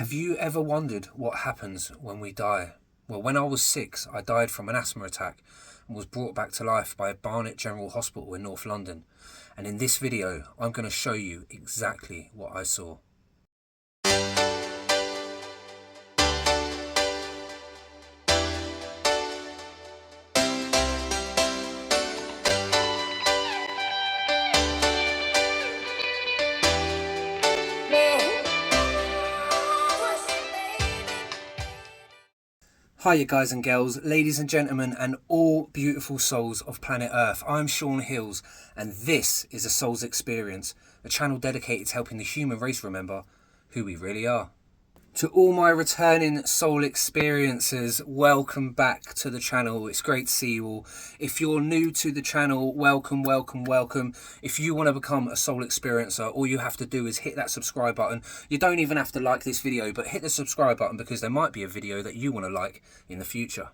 Have you ever wondered what happens when we die? Well, when I was 6, I died from an asthma attack and was brought back to life by Barnet General Hospital in North London. And in this video, I'm going to show you exactly what I saw. Hiya guys and girls, ladies and gentlemen, and all beautiful souls of planet Earth. I'm Sean Hills, and this is A Soul's Experience, a channel dedicated to helping the human race remember who we really are. To all my returning soul experiencers, welcome back to the channel. It's great to see you all. If you're new to the channel, welcome, welcome, welcome. If you want to become a soul experiencer, all you have to do is hit that subscribe button. You don't even have to like this video, but hit the subscribe button because there might be a video that you want to like in the future.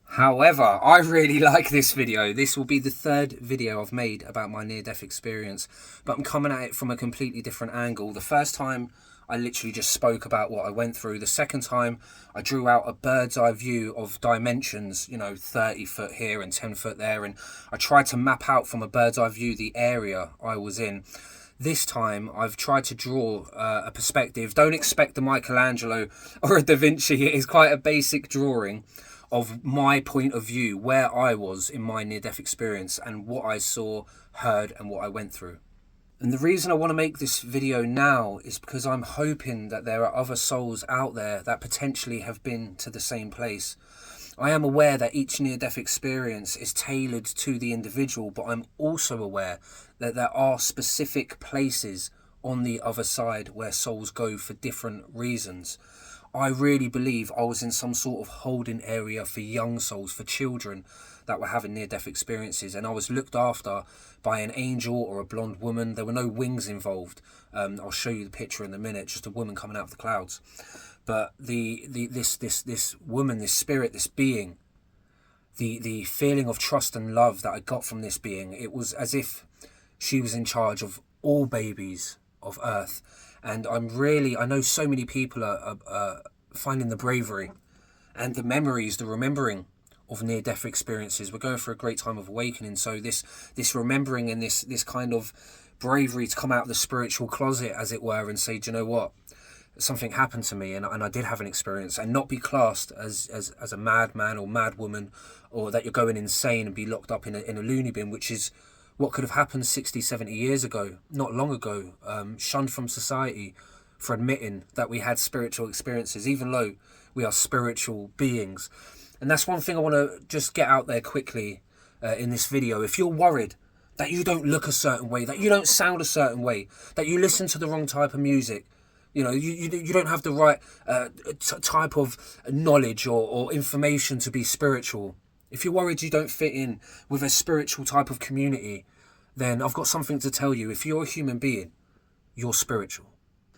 However, I really like this video. This will be the third video I've made about my near-death experience, but I'm coming at it from a completely different angle. The first time, I literally just spoke about what I went through. The second time, I drew out a bird's eye view of dimensions, 30 foot here and 10 foot there. And I tried to map out from a bird's eye view the area I was in. This time, I've tried to draw a perspective. Don't expect the Michelangelo or a Da Vinci. It is quite a basic drawing of my point of view, where I was in my near-death experience and what I saw, heard, and what I went through. And the reason I want to make this video now is because I'm hoping that there are other souls out there that potentially have been to the same place. I am aware that each near-death experience is tailored to the individual, but I'm also aware that there are specific places on the other side where souls go for different reasons. I really believe I was in some sort of holding area for young souls, for children that were having near-death experiences, and I was looked after by an angel or a blonde woman. There were no wings involved. I'll show you the picture in a minute, just a woman coming out of the clouds. But this woman, this spirit, this being, the feeling of trust and love that I got from this being, it was as if she was in charge of all babies of Earth. And I know so many people are finding the bravery and the memories, the remembering of near-death experiences. We're going through a great time of awakening, so this remembering and this kind of bravery to come out of the spiritual closet, as it were, and say, do you know what, something happened to me and I did have an experience, and not be classed as a madman or mad woman, or that you're going insane and be locked up in a loony bin, which is what could have happened 60, 70 years ago, not long ago. Shunned from society for admitting that we had spiritual experiences, even though we are spiritual beings. And that's one thing I want to just get out there quickly in this video. If you're worried that you don't look a certain way, that you don't sound a certain way, that you listen to the wrong type of music, you don't have the right type of knowledge or information to be spiritual. If you're worried you don't fit in with a spiritual type of community, then I've got something to tell you. If you're a human being, you're spiritual.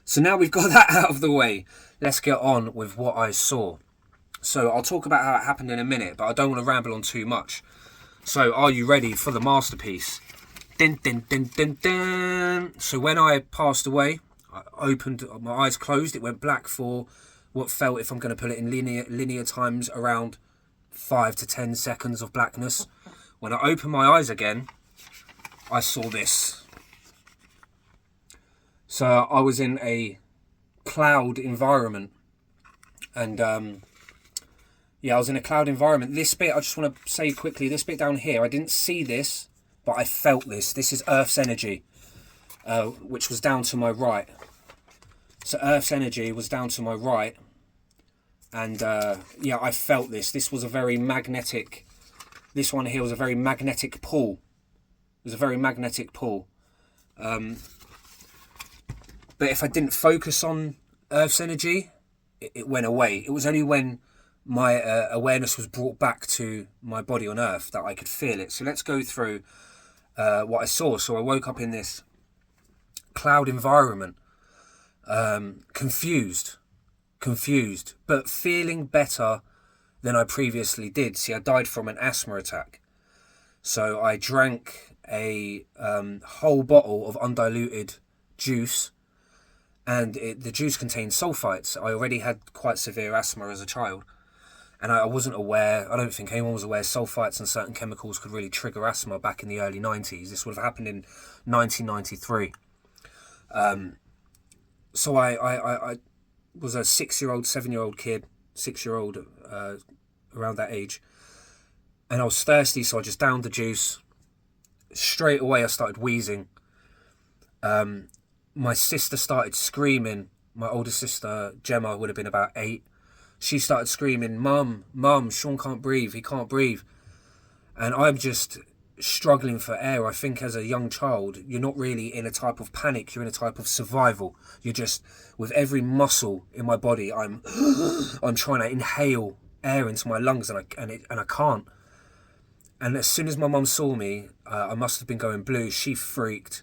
So now we've got that out of the way, let's get on with what I saw. So I'll talk about how it happened in a minute, but I don't want to ramble on too much. So are you ready for the masterpiece? Dun, dun, dun, dun, dun. So when I passed away, I opened, my eyes closed, it went black for what felt, if I'm going to put it in linear times, around 5 to 10 seconds of blackness. When I opened my eyes again, I saw this. So I was in a cloud environment, and I was in a cloud environment. This bit, I just want to say quickly, this bit down here, I didn't see this, but I felt this. This is Earth's energy, which was down to my right. So Earth's energy was down to my right. And I felt this. This was a very magnetic, this one here was a very magnetic pull. It was a very magnetic pull. But if I didn't focus on Earth's energy, it went away. It was only when my awareness was brought back to my body on Earth that I could feel it. So let's go through what I saw. So I woke up in this cloud environment, confused, but feeling better than I previously did. See, I died from an asthma attack. So I drank a whole bottle of undiluted juice and the juice contained sulfites. I already had quite severe asthma as a child, and I wasn't aware, I don't think anyone was aware, sulfites and certain chemicals could really trigger asthma back in the early 90s. This would have happened in 1993. So I was a 6-year-old, 7-year-old kid, 6-year-old, around that age, and I was thirsty, so I just downed the juice. Straight away I started wheezing. My sister started screaming. My older sister, Gemma, would have been about 8. She started screaming, Mum, Sean can't breathe, he can't breathe. And I'm just struggling for air. I think as a young child, you're not really in a type of panic, you're in a type of survival. You're just, with every muscle in my body, I'm trying to inhale air into my lungs, and I can't. And as soon as my mum saw me, I must have been going blue. She freaked.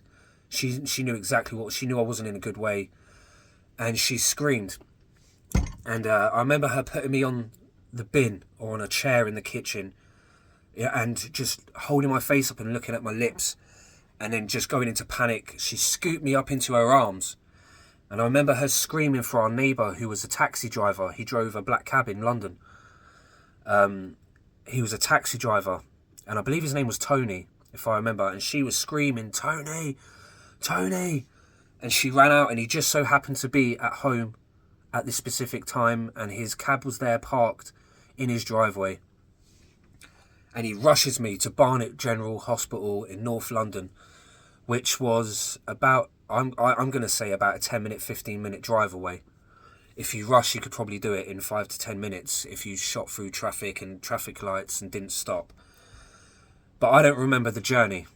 She knew exactly what, she knew I wasn't in a good way, and she screamed. And I remember her putting me on the bin or on a chair in the kitchen, yeah, and just holding my face up and looking at my lips, and then just going into panic. She scooped me up into her arms, and I remember her screaming for our neighbour, who was a taxi driver. He drove a black cab in London. He was a taxi driver, and I believe his name was Tony, if I remember, and she was screaming, Tony, Tony, and she ran out, and he just so happened to be at home at this specific time, and his cab was there parked in his driveway, and he rushes me to Barnet General Hospital in North London, which was about, I'm going to say about a 10-minute, 15-minute drive away. If you rush, you could probably do it in 5 to 10 minutes if you shot through traffic and traffic lights and didn't stop. But I don't remember the journey.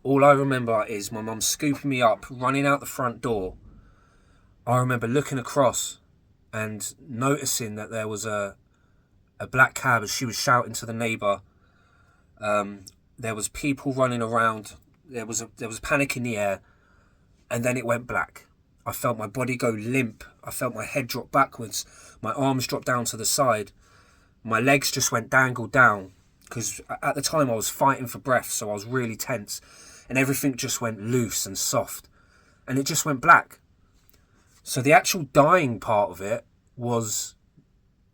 All I remember is my mum scooping me up, running out the front door. I remember looking across and noticing that there was a black cab as she was shouting to the neighbour. There was people running around. There was panic in the air, and then it went black. I felt my body go limp. I felt my head drop backwards. My arms dropped down to the side. My legs just went dangled down, because at the time I was fighting for breath, so I was really tense, and everything just went loose and soft, and it just went black. So the actual dying part of it was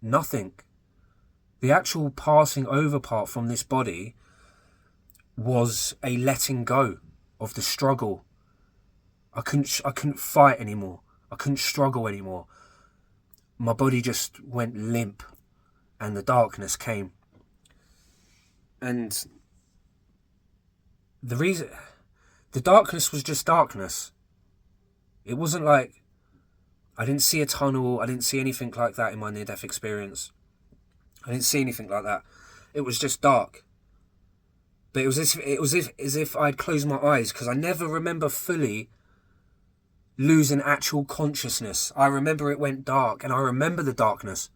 nothing. The actual passing over part from this body was a letting go of the struggle. I couldn't fight anymore. I couldn't struggle anymore. My body just went limp, and the darkness came. And the darkness was just darkness. It wasn't like, I didn't see a tunnel. I didn't see anything like that in my near-death experience. I didn't see anything like that. It was just dark. But it was as if I'd closed my eyes, because I never remember fully losing actual consciousness. I remember it went dark, and I remember the darkness.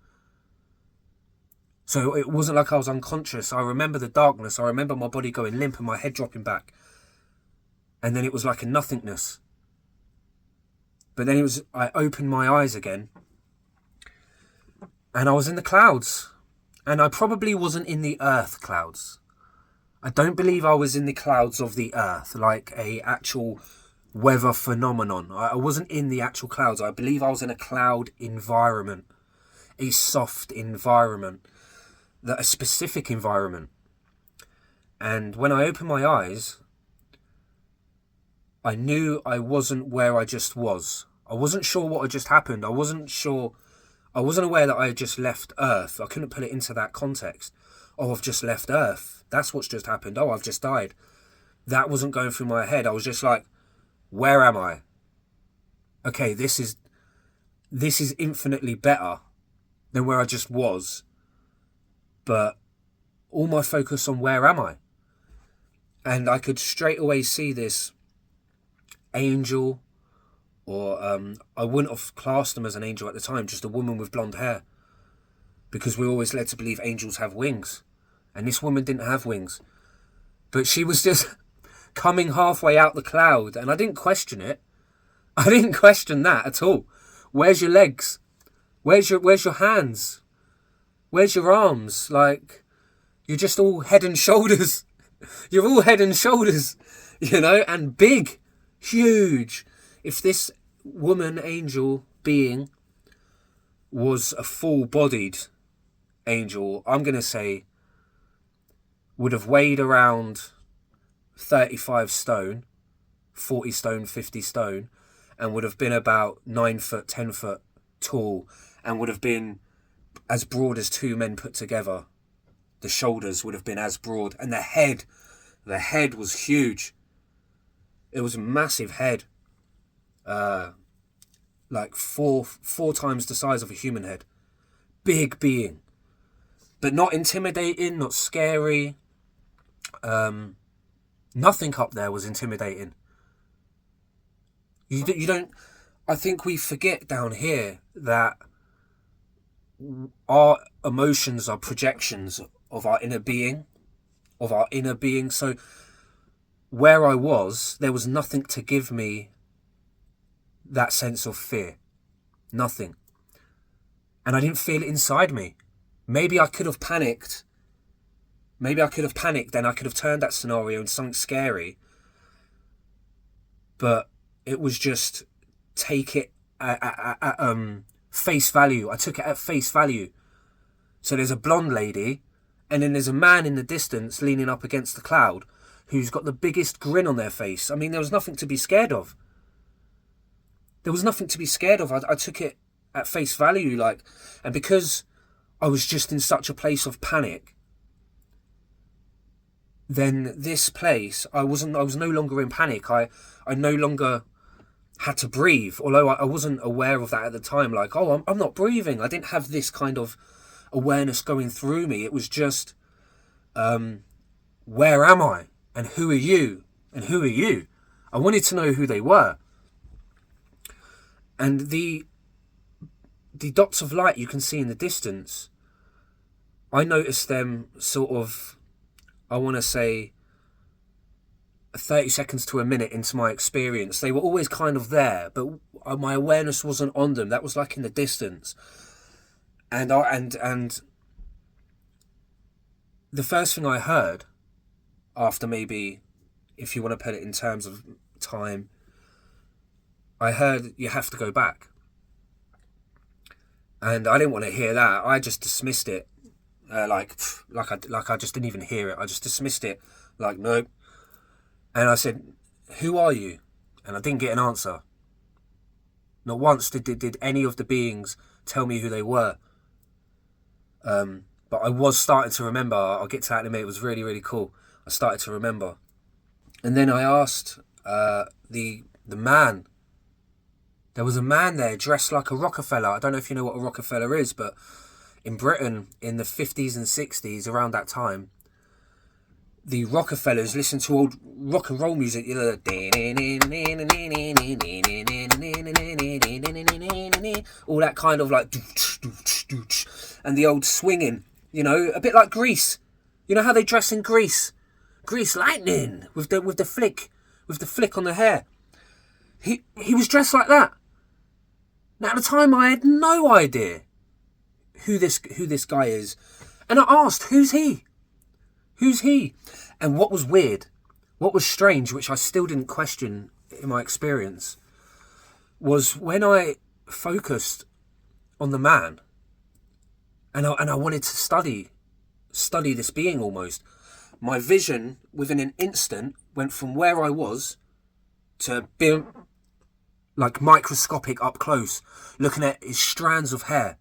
So it wasn't like I was unconscious. I remember the darkness. I remember my body going limp and my head dropping back. And then it was like a nothingness. But then I opened my eyes again, and I was in the clouds. And I probably wasn't in the earth clouds. I don't believe I was in the clouds of the earth, like a actual weather phenomenon. I wasn't in the actual clouds. I believe I was in a cloud environment, a soft environment, a specific environment. And when I opened my eyes, I knew I wasn't where I just was. I wasn't sure what had just happened. I wasn't aware that I had just left Earth. I couldn't put it into that context. Oh, I've just left Earth. That's what's just happened. Oh, I've just died. That wasn't going through my head. I was just like, where am I? Okay, this is infinitely better than where I just was. But all my focus on where am I? And I could straight away see this angel, or I wouldn't have classed them as an angel at the time, just a woman with blonde hair, because we're always led to believe angels have wings, and this woman didn't have wings, but she was just coming halfway out the cloud, and I didn't question it. I didn't question that at all. Where's your legs? Where's your hands? Where's your arms? Like, you're just all head and shoulders. You're all head and shoulders, and big, huge. If this woman angel being was a full-bodied angel. I'm going to say would have weighed around 35 stone, 40 stone, 50 stone, and would have been about 9 foot, 10 foot tall, and would have been as broad as two men put together. The shoulders would have been as broad, and the head was huge. It was a massive head, like four times the size of a human head. Big being, but not intimidating, not scary. Nothing up there was intimidating. You don't. I think we forget down here that our emotions are projections of our inner being, So where I was, there was nothing to give me that sense of fear. Nothing. And I didn't feel it inside me. Maybe I could have panicked. Then I could have turned that scenario into something scary. But it was just take it at face value. I took it at face value. So there's a blonde lady, and then there's a man in the distance leaning up against the cloud who's got the biggest grin on their face. I mean, there was nothing to be scared of. I took it at face value, and because I was just in such a place of panic, then this place, I was no longer in panic. I no longer had to breathe, although I wasn't aware of that at the time. I'm not breathing. I didn't have this kind of awareness going through me. It was just, where am I? And who are you? And who are you? I wanted to know who they were. And the dots of light you can see in the distance, I noticed them sort of, I want to say, 30 seconds to a minute into my experience. They were always kind of there, but my awareness wasn't on them. That was like in the distance. And the first thing I heard, after maybe, if you want to put it in terms of time, I heard, "You have to go back." And I didn't want to hear that. I just dismissed it, like I just didn't even hear it. I just dismissed it, nope. And I said, "Who are you?" And I didn't get an answer. Not once did any of the beings tell me who they were. But I was starting to remember. I'll get to that in a minute. It was really, really cool. I started to remember. And then I asked the man. There was a man there dressed like a Rockefeller. I don't know if you know what a Rockefeller is, but in Britain in the 50s and 60s, around that time, the Rockefellers listened to old rock and roll music. All that kind of and the old swinging, a bit like Grease. You know how they dress in Grease? Grease Lightning with the flick on the hair. He was dressed like that. Now at the time I had no idea who this guy is. And I asked, who's he? Who's he? And what was weird, what was strange, which I still didn't question in my experience, was when I focused on the man and I wanted to study this being almost, my vision within an instant went from where I was to being like microscopic up close, looking at his strands of hair,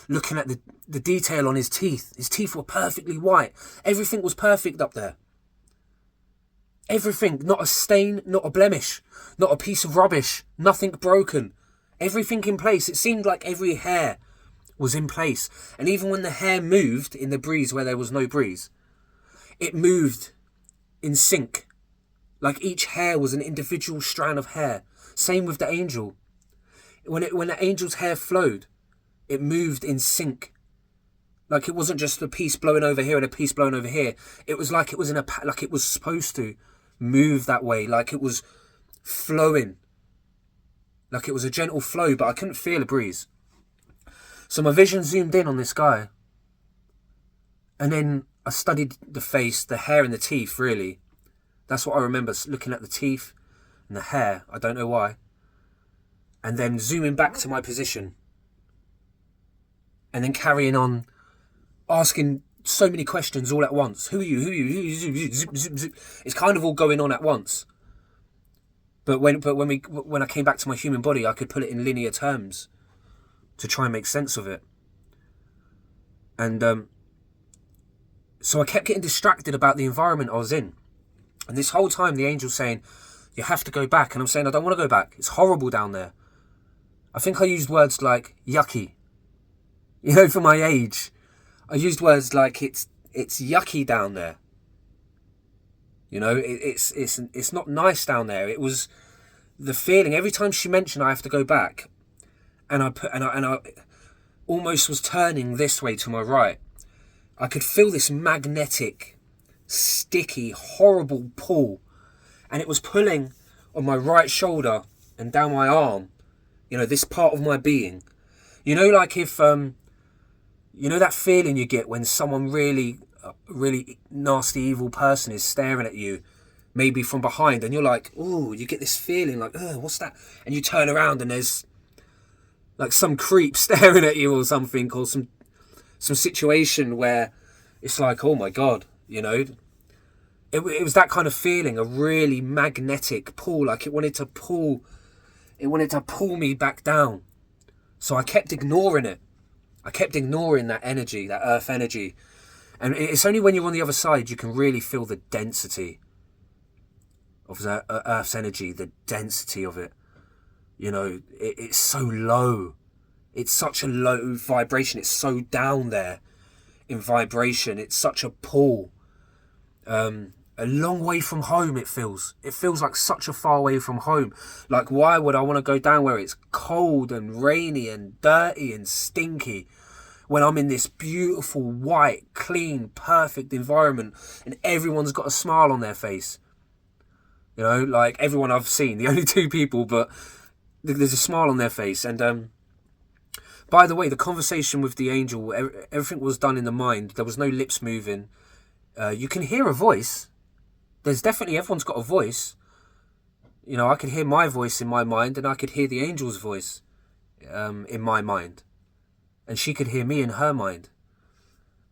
looking at the detail on his teeth. His teeth were perfectly white. Everything was perfect up there. Everything, not a stain, not a blemish, not a piece of rubbish, nothing broken. Everything in place. It seemed like every hair was in place. And even when the hair moved in the breeze where there was no breeze, it moved in sync. Like each hair was an individual strand of hair. Same with the angel. When the angel's hair flowed, it moved in sync. Like it wasn't just a piece blowing over here and a piece blowing over here. It was like it was like it was supposed to move that way. Like it was flowing. Like it was a gentle flow, but I couldn't feel a breeze. So my vision zoomed in on this guy. And then I studied the face, the hair and the teeth, really. That's what I remember, looking at the teeth and the hair. I don't know why. and then zooming back to my position, and then carrying on asking so many questions all at once. Who are you? Who are you? Who are you? Zip, zip, zip. It's kind of all going on at once. But when I came back to my human body, I could put it in linear terms to try and make sense of it. And so I kept getting distracted about the environment I was in. And this whole time, the angel's saying, you have to go back. And I'm saying, I don't want to go back. It's horrible down there. I think I used words like yucky. You know, for my age, I used words like it's yucky down there. You know, it's not nice down there. It was the feeling every time she mentioned I have to go back, and I almost was turning this way to my right. I could feel this magnetic, sticky, horrible pull, and it was pulling on my right shoulder and down my arm. You know, this part of my being. You know, like if you know that feeling you get when someone really nasty, evil person is staring at you, maybe from behind, and you're like, oh, you get this feeling like, oh, what's that? And you turn around and there's like some creep staring at you or something, or some situation where it's like, oh my God, you know. It was that kind of feeling, a really magnetic pull, like it wanted to pull me back down. So I kept ignoring it. I kept ignoring that energy, that earth energy. And it's only when you're on the other side you can really feel the density of that earth's energy, the density of it. You know, it's so low. It's such a low vibration. It's so down there in vibration. It's such a pull. A long way from home, it feels. It feels like such a far away from home. Like, why would I want to go down where it's cold and rainy and dirty and stinky when I'm in this beautiful, white, clean, perfect environment and everyone's got a smile on their face? You know, like everyone I've seen, the only two people, but there's a smile on their face. And by the way, the conversation with the angel, everything was done in the mind. There was no lips moving. You can hear a voice. There's definitely, everyone's got a voice. You know, I could hear my voice in my mind, and I could hear the angel's voice in my mind. And she could hear me in her mind.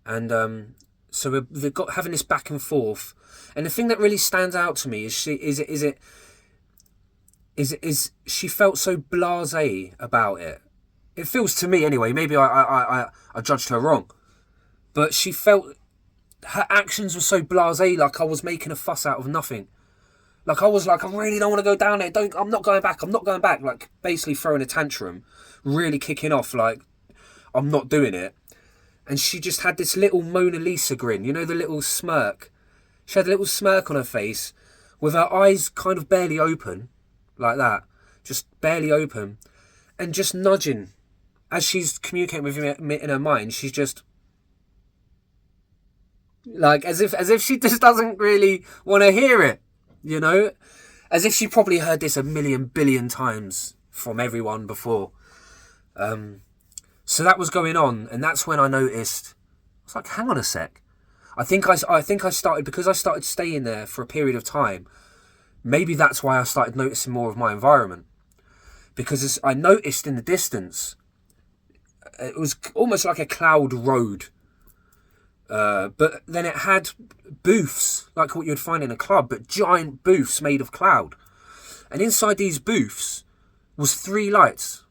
And so we've got having this back and forth. And the thing that really stands out to me is she felt so blasé about it. It feels to me anyway. Maybe I judged her wrong, but she felt her actions were so blasé, like I was making a fuss out of nothing. Like I was like, I really don't want to go down there. I'm not going back. I'm not going back. Like basically throwing a tantrum, really kicking off. Like I'm not doing it. And she just had this little Mona Lisa grin. You know, the little smirk. She had a little smirk on her face with her eyes kind of barely open, like that, just barely open, and just nudging. As she's communicating with me in her mind, she's just like as if she just doesn't really want to hear it, you know, as if she probably heard this a million billion times from everyone before. So that was going on, and that's when I noticed. I was like, hang on a sec. I think I started, because I started staying there for a period of time. Maybe that's why I started noticing more of my environment, because I noticed in the distance, it was almost like a cloud road. But then it had booths, like what you'd find in a club, but giant booths made of cloud. And inside these booths was three lights.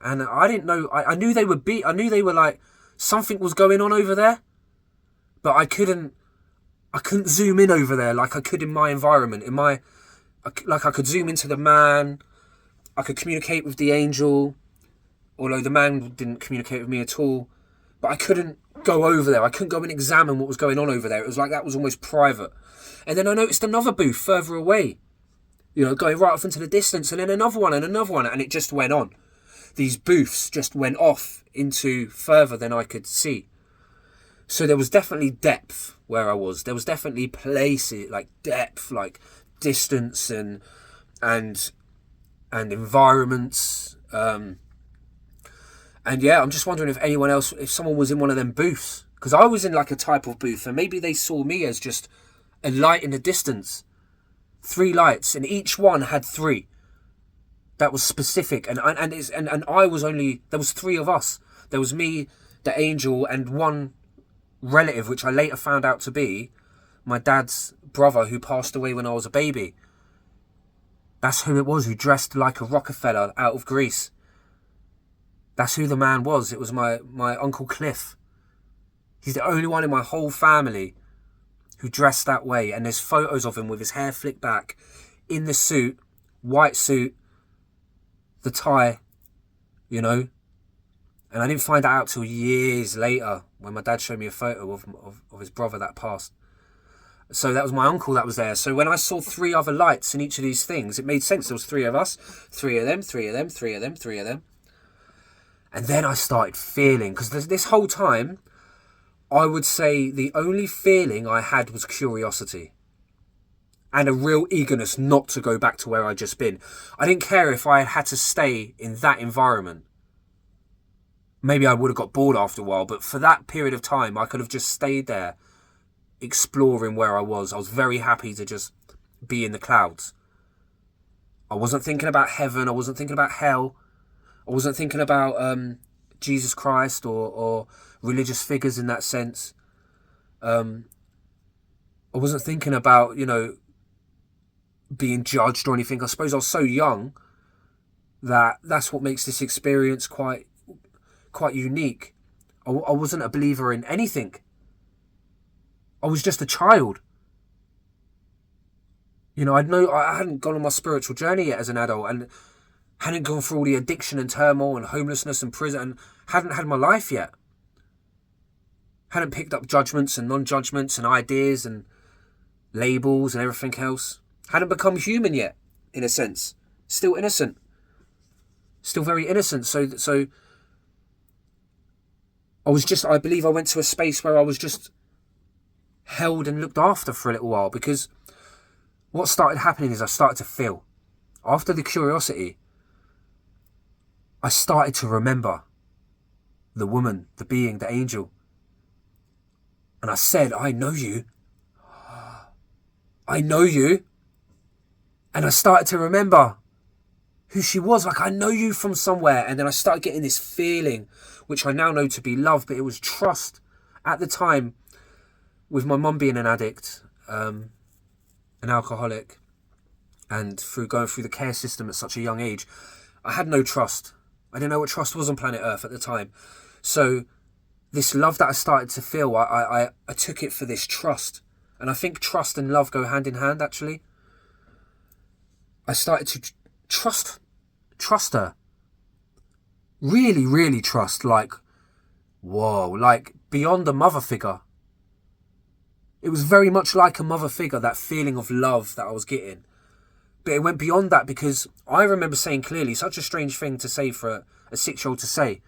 And I didn't know, I knew they were like, something was going on over there, but I couldn't zoom in over there like I could in my environment, like I could zoom into the man, I could communicate with the angel, although the man didn't communicate with me at all. But I couldn't go over there. I couldn't go and examine what was going on over there. It was like that was almost private. And then I noticed another booth further away, you know, going right off into the distance, and then another one, and it just went on. These booths just went off into further than I could see. So there was definitely depth where I was. There was definitely places, like depth, like distance and environments. And yeah, I'm just wondering if someone was in one of them booths. Because I was in like a type of booth, and maybe they saw me as just a light in the distance. 3 lights, and each one had 3. that was specific, and I was only, there was three of us. There was me, the angel, and one relative, which I later found out to be my dad's brother, who passed away when I was a baby. That's who it was, who dressed like a Rockefeller out of Greece. That's who the man was. It was my Uncle Cliff. He's the only one in my whole family who dressed that way, and there's photos of him with his hair flicked back, in the suit, white suit, the tie, you know. And I didn't find that out till years later, when my dad showed me a photo of his brother that passed. So that was my uncle that was there. So when I saw three other lights in each of these things, it made sense. There was three of us, three of them, three of them, three of them, three of them. And then I started feeling, because this whole time, I would say the only feeling I had was curiosity and a real eagerness not to go back to where I'd just been. I didn't care if I had to stay in that environment. Maybe I would have got bored after a while, but for that period of time, I could have just stayed there, exploring where I was. I was very happy to just be in the clouds. I wasn't thinking about heaven. I wasn't thinking about hell. I wasn't thinking about Jesus Christ or religious figures in that sense. I wasn't thinking about, being judged or anything. I suppose I was so young that that's what makes this experience quite unique. I wasn't a believer in anything. I was just a child. I hadn't gone on my spiritual journey yet as an adult, and hadn't gone through all the addiction and turmoil and homelessness and prison, and hadn't had my life yet. Hadn't picked up judgments and non-judgments and ideas and labels and everything else. Hadn't become human yet, in a sense. Still innocent. Still very innocent. So I believe I went to a space where I was just held and looked after for a little while, because what started happening is I started to feel. After the curiosity, I started to remember the woman, the being, the angel. And I said, I know you. I know you. And I started to remember who she was. Like, I know you from somewhere. And then I started getting this feeling, which I now know to be love, but it was trust. At the time, with my mum being an addict, an alcoholic, and through going through the care system at such a young age, I had no trust. I didn't know what trust was on planet Earth at the time. So this love that I started to feel, I took it for this trust. And I think trust and love go hand in hand, actually. I started to trust her. Really, really trust. Like, whoa, like beyond a mother figure. It was very much like a mother figure, that feeling of love that I was getting. But it went beyond that, because I remember saying clearly, such a strange thing to say for a 6-year-old to say,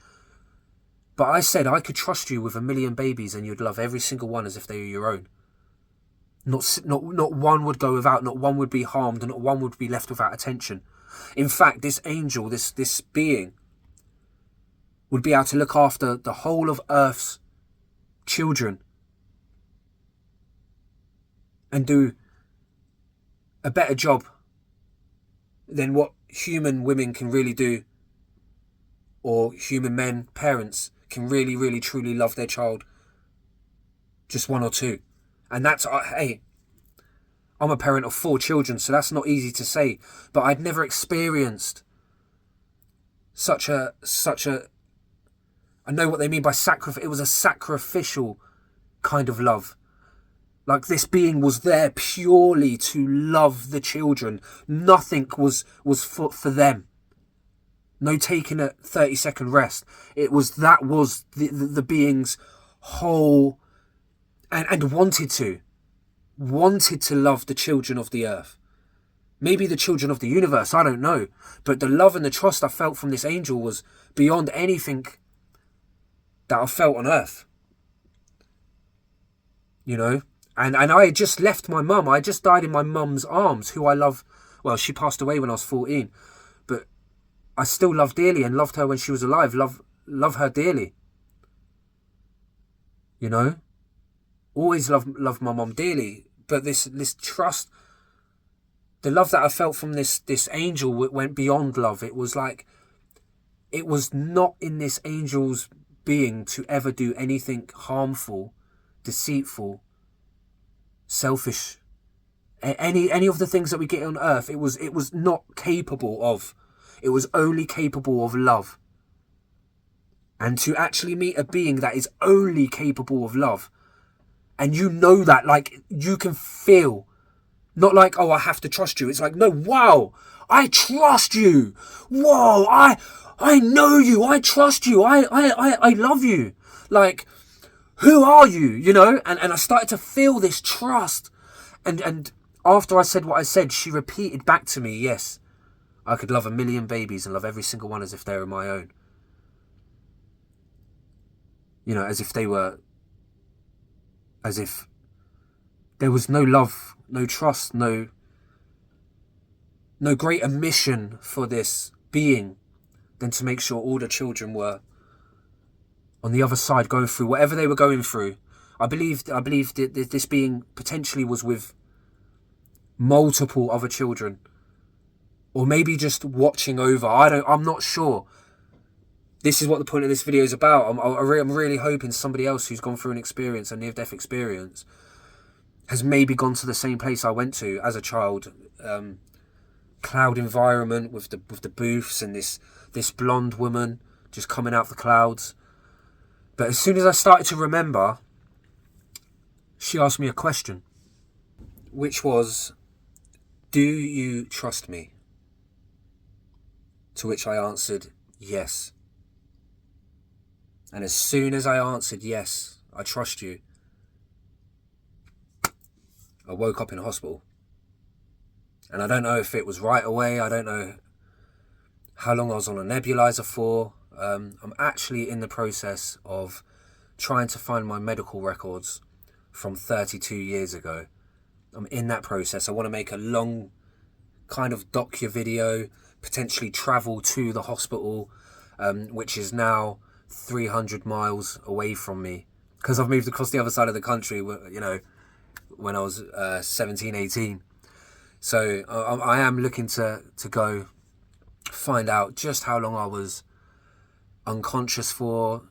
but I said I could trust you with 1 million babies and you'd love every single one as if they were your own. Not one would go without, not one would be harmed, and not one would be left without attention. In fact, this angel, this being, would be able to look after the whole of Earth's children and do a better job than what human women can really do, or human men, parents, can really, really, truly love their child. Just one or two. And that's, hey, I'm a parent of 4 children, so that's not easy to say. But I'd never experienced such a, I know what they mean by sacrifice. It was a sacrificial kind of love. Like, this being was there purely to love the children. Nothing was for them. No taking a 30-second rest. That was the being's whole, and wanted to love the children of the earth. Maybe the children of the universe, I don't know. But the love and the trust I felt from this angel was beyond anything that I felt on earth. And I had just left my mum. I had just died in my mum's arms, who I love. Well, she passed away when I was 14. But I still love dearly, and loved her when she was alive. Love her dearly. Always loved my mum dearly. But this trust the love that I felt from this angel went beyond love. It was like, it was not in this angel's being to ever do anything harmful, deceitful, selfish. Any of the things that we get on earth, it was not capable of. It was only capable of love. And to actually meet a being that is only capable of love, and you know that, like, you can feel, not like, oh, I have to trust you. It's like, no, wow, I trust you. Whoa, I know you. I trust you. I love you. Like, who are you? You know? And I started to feel this trust. And after I said what I said, she repeated back to me, yes, I could love 1,000,000 babies and love every single one as if they were my own. You know, as if there was no love, no trust, no greater mission for this being than to make sure all the children were on the other side, going through whatever they were going through. I believe that this being potentially was with multiple other children, or maybe just watching over. I'm not sure. This is what the point of this video is about. I'm really hoping somebody else who's gone through an experience, a near-death experience, has maybe gone to the same place I went to as a child. Cloud environment with the booths and this blonde woman just coming out of the clouds. But as soon as I started to remember, she asked me a question, which was, do you trust me? To which I answered, yes. And as soon as I answered, yes, I trust you, I woke up in hospital. And I don't know if it was right away. I don't know how long I was on a nebulizer for. I'm actually in the process of trying to find my medical records from 32 years ago. I'm in that process. I want to make a long kind of docu video, potentially travel to the hospital, which is now 300 miles away from me, because I've moved across the other side of the country, you know, when I was 17, 18. So I am looking to go find out just how long I was unconscious for,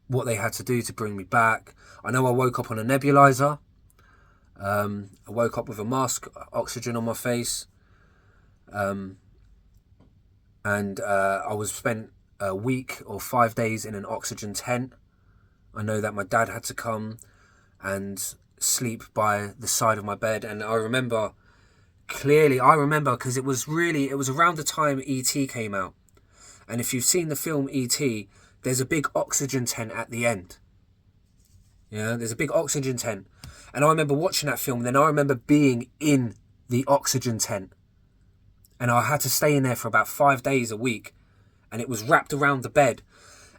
what they had to do to bring me back. I know I woke up on a nebulizer. I woke up with a mask, oxygen on my face. And I was spent a week or 5 days in an oxygen tent. I know that my dad had to come and sleep by the side of my bed. And I remember clearly, because it was around the time E.T. came out. And if you've seen the film E.T., there's a big oxygen tent at the end. Yeah, there's a big oxygen tent. And I remember watching that film, and then I remember being in the oxygen tent. And I had to stay in there for about 5 days a week. And it was wrapped around the bed.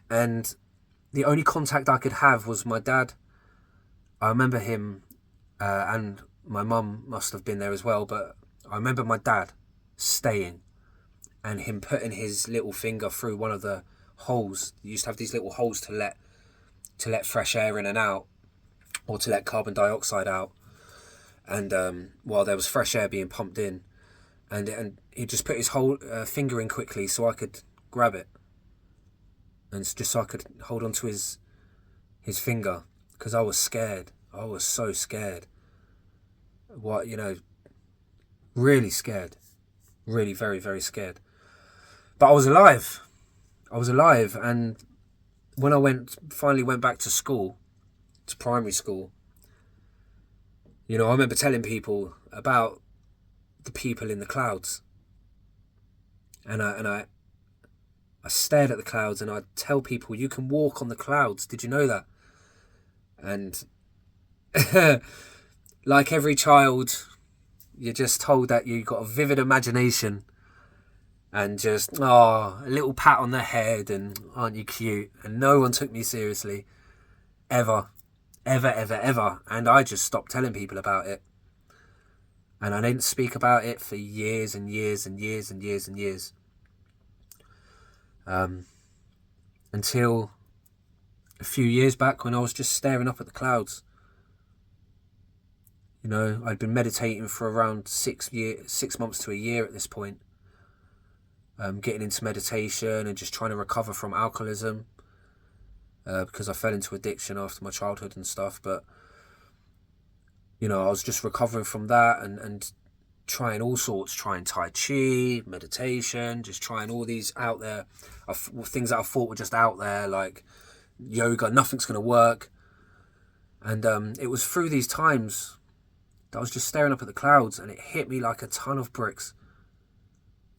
And the only contact I could have was my dad. I remember him, and my mum must have been there as well, but I remember my dad staying and him putting his little finger through one of the holes. You used to have these little holes to let fresh air in and out, or to let carbon dioxide out. And while there was fresh air being pumped in, and he just put his whole finger in quickly so I could grab it, and just so I could hold on to his finger, because I was scared. I was so scared. Really scared. Really very, very scared. But I was alive. And when I finally went back to school, to primary school, I remember telling people about the people in the clouds. And I stared at the clouds, and I'd tell people, you can walk on the clouds. Did you know that? And like every child, you're just told that you've got a vivid imagination, and just, a little pat on the head, and aren't you cute? And no one took me seriously, ever. And I just stopped telling people about it. And I didn't speak about it for years and years and years and years and years. Until a few years back, when I was just staring up at the clouds. You know, I'd been meditating for around 6 months to a year at this point. Getting into meditation and just trying to recover from alcoholism. Because I fell into addiction after my childhood and stuff. But, you know, I was just recovering from that and trying all sorts, trying Tai Chi, meditation, just trying all these out there, things that I thought were just out there, like yoga, nothing's going to work. And it was through these times that I was just staring up at the clouds and it hit me like a ton of bricks.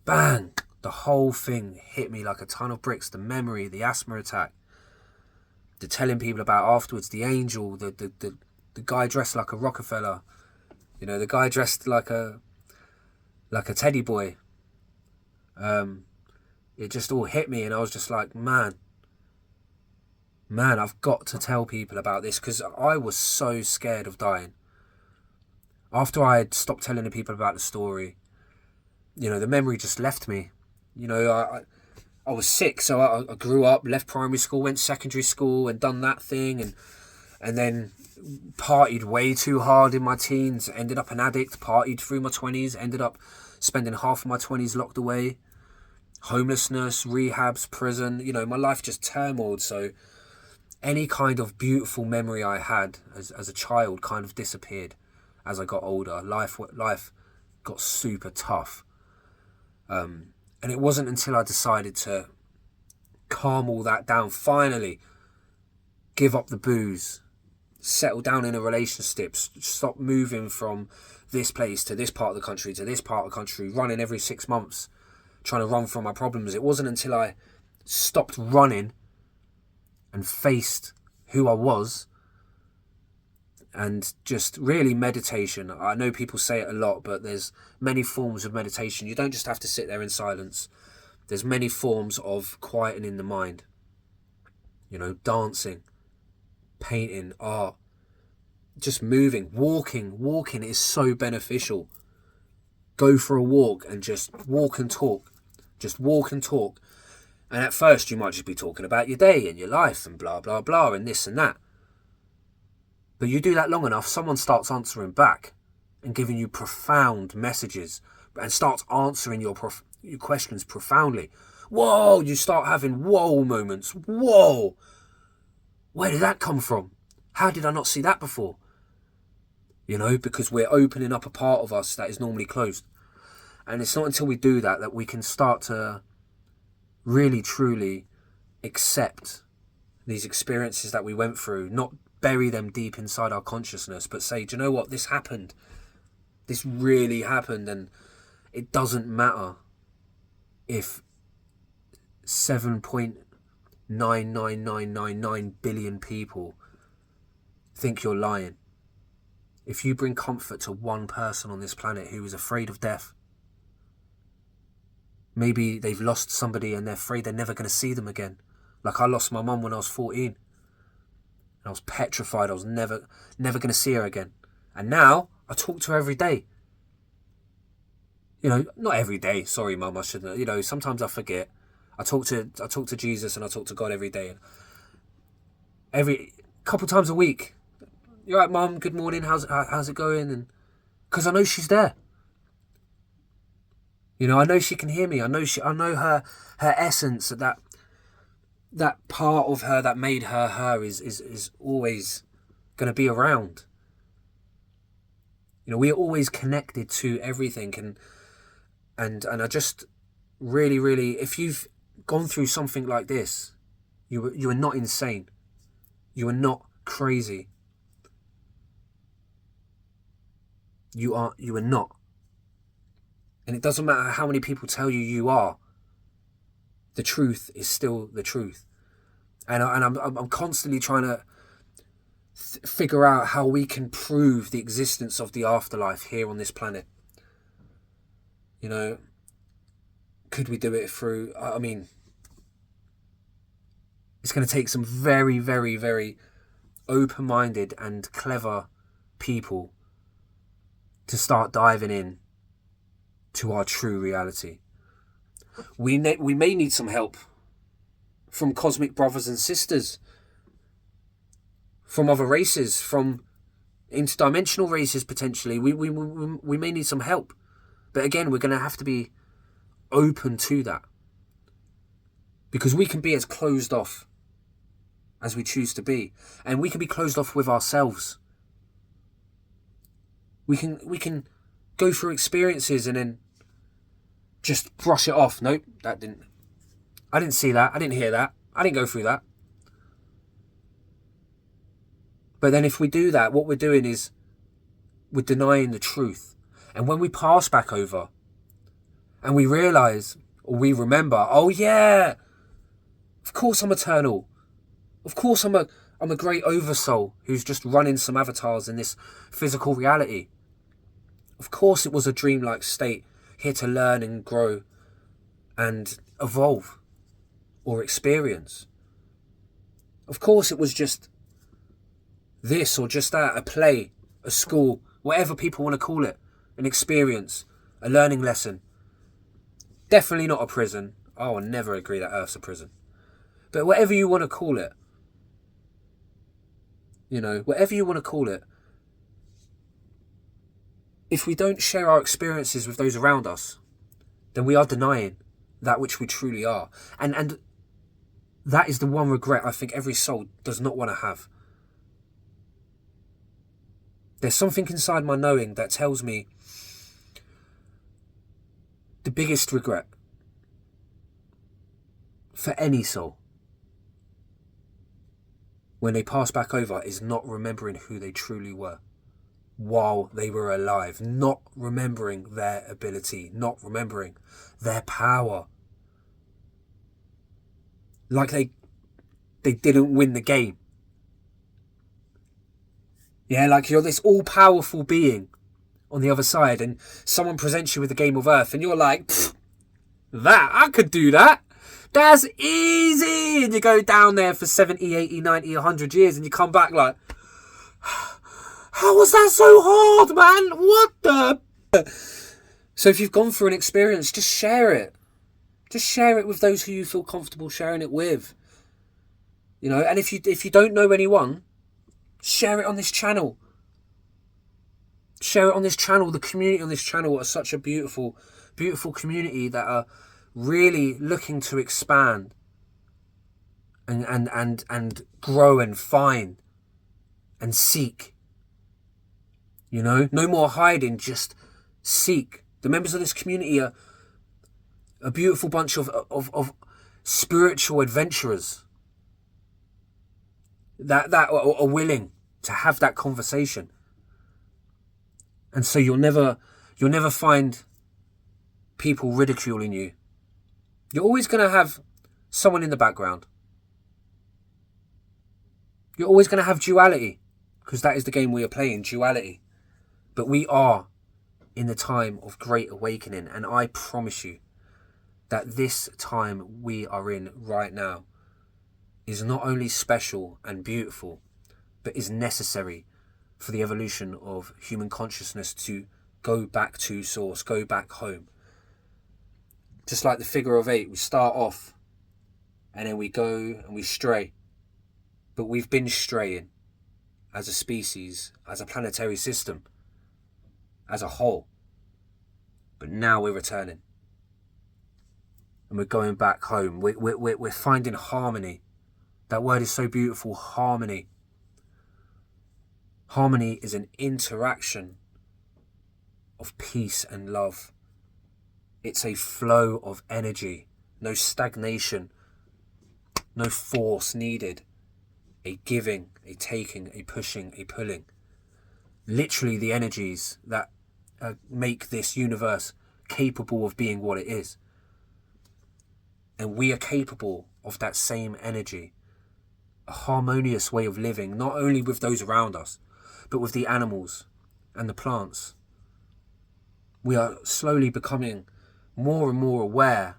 Bang! The whole thing hit me like a ton of bricks. The memory, the asthma attack, the telling people about afterwards, the angel, the guy dressed like a Rockefeller, you know, the guy dressed like a teddy boy. It just all hit me and I was just like, man, I've got to tell people about this, because I was so scared of dying. After I had stopped telling the people about the story, you know, the memory just left me. You know, I was sick, so I grew up, left primary school, went secondary school and done that thing, and then partied way too hard in my teens, ended up an addict, partied through my 20s, ended up spending half of my 20s locked away, homelessness, rehabs, prison, you know, my life just turmoiled. So any kind of beautiful memory I had as a child kind of disappeared as I got older. Life got super tough. And it wasn't until I decided to calm all that down, finally give up the booze, settle down in a relationship, stop moving from this place to this part of the country to this part of the country, running every 6 months, trying to run from my problems. It wasn't until I stopped running and faced who I was, and just really meditation. I know people say it a lot, but there's many forms of meditation. You don't just have to sit there in silence. There's many forms of quietening the mind. You know, dancing, painting, art, just moving, walking. Walking is so beneficial. Go for a walk and just walk and talk. Just walk and talk. And at first you might just be talking about your day and your life and blah, blah, blah and this and that. But you do that long enough, someone starts answering back and giving you profound messages and starts answering your questions profoundly. Whoa, you start having whoa moments. Whoa, where did that come from? How did I not see that before? You know, because we're opening up a part of us that is normally closed. And it's not until we do that that we can start to really, truly accept these experiences that we went through, not bury them deep inside our consciousness, but say, do you know what, this happened. This really happened, and it doesn't matter if 7.99999 billion people think you're lying. If you bring comfort to one person on this planet who is afraid of death, maybe they've lost somebody and they're afraid they're never going to see them again. Like I lost my mum when I was 14. And I was petrified. I was never going to see her again. And now I talk to her every day. You know, not every day. Sorry, Mum, I shouldn't. You know, sometimes I forget. I talk to Jesus and I talk to God every day. Every couple times a week. You're right, Mum. Good morning. How's it going? And because I know she's there. You know, I know she can hear me. I know her essence, that part of her that made her her is always going to be around. You know, we're always connected to everything, and I just really, if you've gone through something like this, you are not insane. You are not crazy. You are not. And it doesn't matter how many people tell you you are. The truth is still the truth. And I'm constantly trying to figure out how we can prove the existence of the afterlife here on this planet. You know, could we do it through, I mean, it's going to take some very, very, very open-minded and clever people to start diving in to our true reality. We may need some help from cosmic brothers and sisters, from other races, from interdimensional races potentially. We may need some help. But again, we're going to have to be open to that. Because we can be as closed off as we choose to be. And we can be closed off with ourselves. We can go through experiences and then just brush it off. Nope, I didn't see that. I didn't hear that. I didn't go through that. But then if we do that, what we're doing is we're denying the truth. And when we pass back over and we realise or we remember, oh yeah, of course I'm eternal. Of course I'm a great oversoul who's just running some avatars in this physical reality. Of course it was a dreamlike state, here to learn and grow and evolve or experience. Of course it was just this or just that, a play, a school, whatever people want to call it, an experience, a learning lesson. Definitely not a prison. I will never agree that Earth's a prison. But whatever you want to call it, whatever you want to call it, if we don't share our experiences with those around us, then we are denying that which we truly are. And that is the one regret I think every soul does not want to have. There's something inside my knowing that tells me the biggest regret for any soul when they pass back over is not remembering who they truly were while they were alive, not remembering their ability, not remembering their power. Like they didn't win the game. Yeah, like you're this all-powerful being on the other side and someone presents you with the game of Earth and you're like, I could do that. That's easy. And you go down there for 70, 80, 90, 100 years and you come back like, how was that so hard, man? What the... So if you've gone through an experience, just share it. Just share it with those who you feel comfortable sharing it with. And if you don't know anyone, share it on this channel. Share it on this channel. The community on this channel are such a beautiful, beautiful community that are really looking to expand and grow and find and seek. No more hiding, just seek. The members of this community are a beautiful bunch of spiritual adventurers that are willing to have that conversation. And so you'll never find people ridiculing you. You're always going to have someone in the background. You're always going to have duality, because that is the game we are playing, duality. But we are in the time of great awakening, and I promise you that this time we are in right now is not only special and beautiful, but is necessary for the evolution of human consciousness to go back to source, go back home. Just like the figure of 8, we start off and then we go and we stray. But we've been straying as a species, as a planetary system, as a whole. But now we're returning. And we're going back home. We're finding harmony. That word is so beautiful, harmony. Harmony is an interaction of peace and love. It's a flow of energy. No stagnation. No force needed. A giving, a taking, a pushing, a pulling. Literally the energies that make this universe capable of being what it is. And we are capable of that same energy. A harmonious way of living, not only with those around us, but with the animals and the plants. We are slowly becoming more and more aware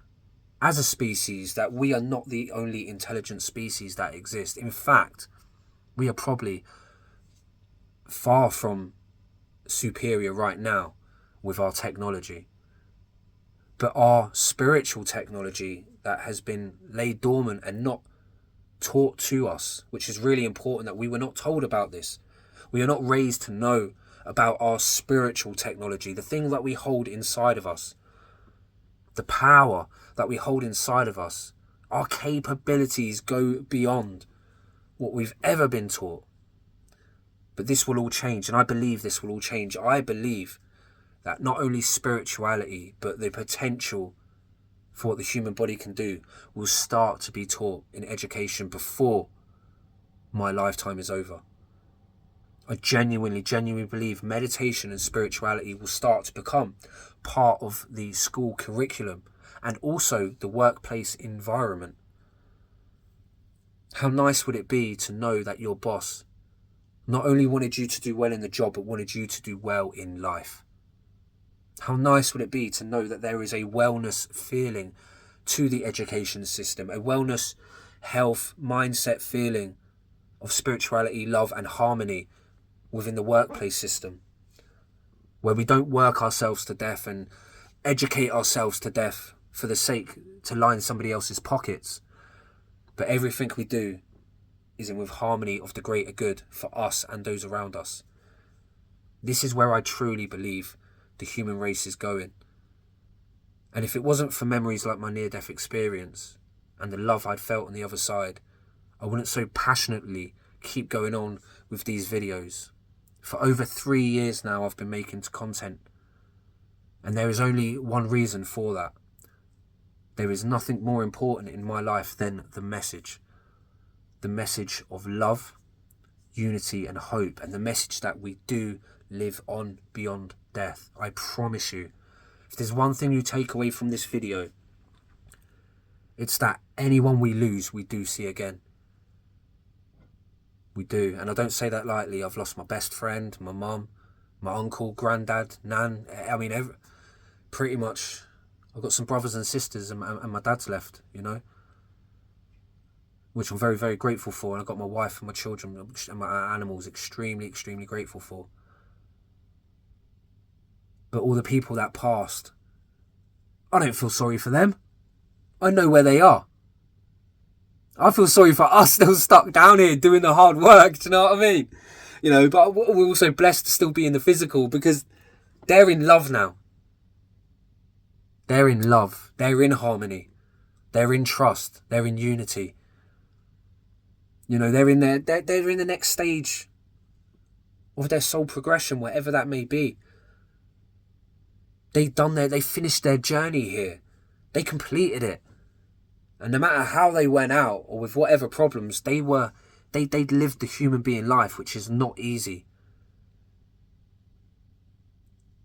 as a species that we are not the only intelligent species that exist. In fact, we are probably far from superior right now with our technology. But our spiritual technology that has been laid dormant and not taught to us, which is really important that we were not told about this. We are not raised to know about our spiritual technology, the thing that we hold inside of us, the power that we hold inside of us. Our capabilities go beyond what we've ever been taught. But this will all change, and I believe this will all change. I believe that not only spirituality, but the potential for what the human body can do will start to be taught in education before my lifetime is over. I genuinely believe meditation and spirituality will start to become part of the school curriculum and also the workplace environment. How nice would it be to know that your boss not only wanted you to do well in the job, but wanted you to do well in life? How nice would it be to know that there is a wellness feeling to the education system, a wellness, health, mindset feeling of spirituality, love and harmony within the workplace system, where we don't work ourselves to death and educate ourselves to death for the sake to line somebody else's pockets, but everything we do is in with harmony of the greater good for us and those around us. This is where I truly believe the human race is going. And if it wasn't for memories like my near-death experience and the love I'd felt on the other side, I wouldn't so passionately keep going on with these videos. For over 3 years now I've been making content, and there is only one reason for that. There is nothing more important in my life than the message of love, unity and hope, and the message that we do live on beyond death. I promise you, if there's one thing you take away from this video, it's that anyone we lose, we do see again. We do, and I don't say that lightly. I've lost my best friend, my mum, my uncle, granddad, nan. I mean, pretty much. I've got some brothers and sisters, and my dad's left, you know, which I'm very, very grateful for. And I've got my wife and my children and my animals extremely, extremely grateful for. But all the people that passed, I don't feel sorry for them. I know where they are. I feel sorry for us still stuck down here doing the hard work, do you know what I mean? You know, but we're also blessed to still be in the physical because they're in love now. They're in love. They're in harmony. They're in trust. They're in unity. You know, they're in the next stage of their soul progression, whatever that may be. They finished their journey here. They completed it. And no matter how they went out or with whatever problems, they'd lived the human being life, which is not easy.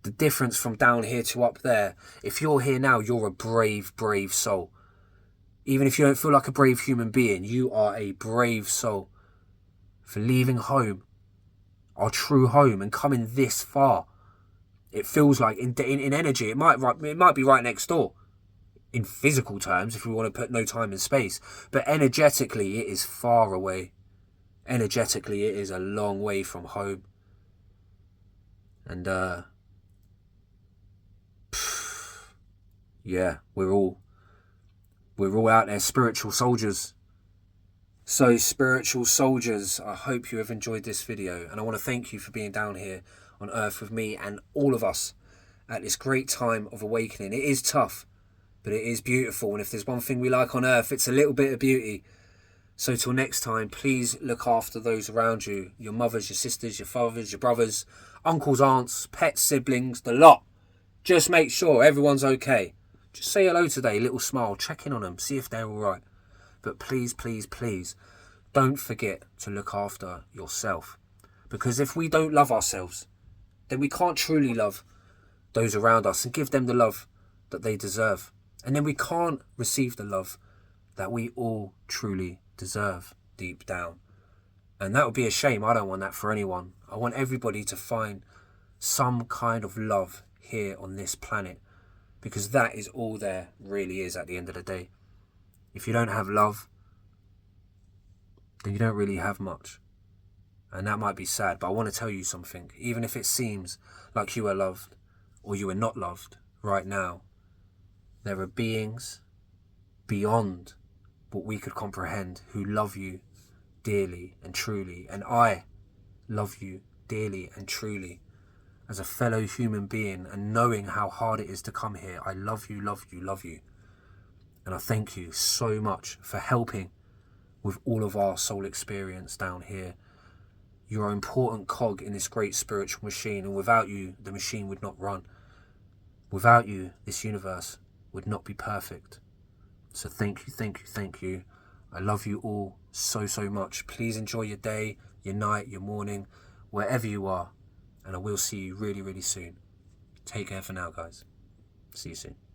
The difference from down here to up there, if you're here now, you're a brave, brave soul. Even if you don't feel like a brave human being, you are a brave soul for leaving home, our true home, and coming this far. It feels like in energy, it might be right next door. In physical terms, if we want to put no time and space, but energetically it is far away. Energetically it is a long way from home. And yeah, we're all out there, spiritual soldiers. So spiritual soldiers, I hope you have enjoyed this video, and I want to thank you for being down here on earth with me and all of us at this great time of awakening. It is tough, but it is beautiful, and if there's one thing we like on earth, it's a little bit of beauty. So till next time, please look after those around you, your mothers, your sisters, your fathers, your brothers, uncles, aunts, pets, siblings, the lot. Just make sure everyone's okay. Just say hello today, little smile, check in on them, see if they're all right. But please, please, please, don't forget to look after yourself. Because if we don't love ourselves, then we can't truly love those around us and give them the love that they deserve. And then we can't receive the love that we all truly deserve deep down. And that would be a shame. I don't want that for anyone. I want everybody to find some kind of love here on this planet, because that is all there really is at the end of the day. If you don't have love, then you don't really have much. And that might be sad, but I want to tell you something. Even if it seems like you are loved or you are not loved right now, there are beings beyond what we could comprehend who love you dearly and truly. And I love you dearly and truly as a fellow human being, and knowing how hard it is to come here. I love you, love you, love you. And I thank you so much for helping with all of our soul experience down here. You're an important cog in this great spiritual machine, and without you, the machine would not run. Without you, this universe would not be perfect. So thank you, thank you, thank you. I love you all so, so much. Please enjoy your day, your night, your morning, wherever you are. And I will see you really, really soon. Take care for now, guys. See you soon.